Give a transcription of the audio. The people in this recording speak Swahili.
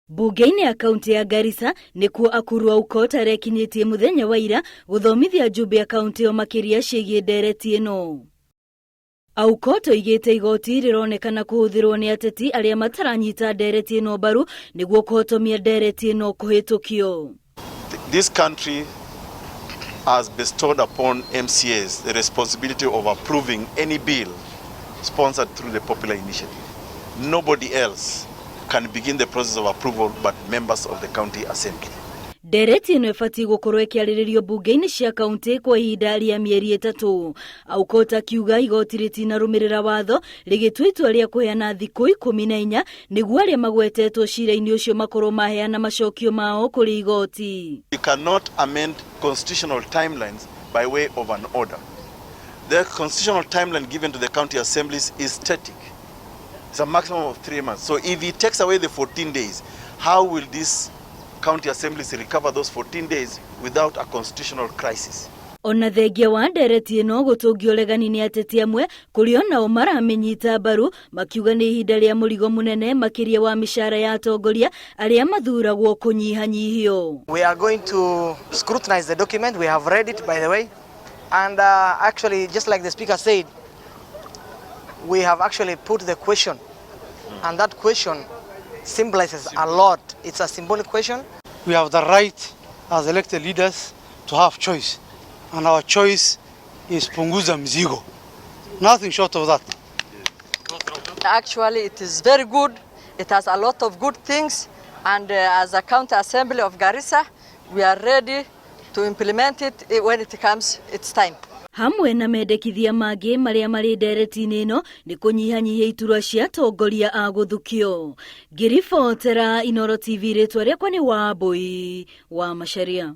Mbunge-inĩ ya kaunti ya Garissa nikuo Akuru Aukot arekinyitie muthenya wa ira guthomithia njumbe ya kaunti yo makiria ciĩgiĩ Ndereti ĩno. Aukot oigĩte igoti rironekana kuhuthirwo ni ateti aria mataranyita Ndereti ĩno mbaru niguo kuhotomia Ndereti ĩno kuhĩtũkio. This country has bestowed upon MCAs the responsibility of approving any bill sponsored through the popular initiative. Nobody else can begin the process of approval but members of the county assembly. Ndereti ĩno ĩbatiĩ gũkorwo ĩkĩarĩrĩrio mbunge-inĩ cia kaunti kwa ihinda rĩa mĩeri 3. Aukot akiuga igoti rĩtinarũmĩrĩra watho rĩgĩtua itua rĩa kũheana thikũ 14 nĩguo arĩa magwetetwo ciira-inĩ ũcio makorwo maheana macokio mao kũrĩ igoti. You cannot amend constitutional timelines by way of an order. The constitutional timeline given to the county assemblies is static. It's a maximum of 3 months. So if he takes away the 14 days, how will these county assemblies recover those 14 days without a constitutional crisis? Ona thengia wa Ndereti ĩno gũtũngio regani nĩ ateti amwe kũrĩ onao maramenyita mbaru makiuga nĩ ihinda rĩa mũrigo munene makiria wa mĩcara ya atongoria arĩa mathuragwo kũnyihanyihio. We are going to scrutinize the document. We have read it, by the way, and actually, just like the speaker said, we have actually put the question, and that question symbolizes a lot. It's a symbolic question. We have the right as elected leaders to have choice, and our choice is Punguza Mizigo. Nothing short of that. Actually, it is very good. It has a lot of good things, and as a county assembly of Garissa, we are ready to implement it when it comes its time. Hamwe na mendekithia mangĩ marĩa marĩ Ndereti-inĩ ĩno nĩ kũnyihanyihia iturwa cia atongoria a gũthukio. Ngĩribotera Inooro TV, rĩtwa rĩakwa nĩ Wambui wa Macharia.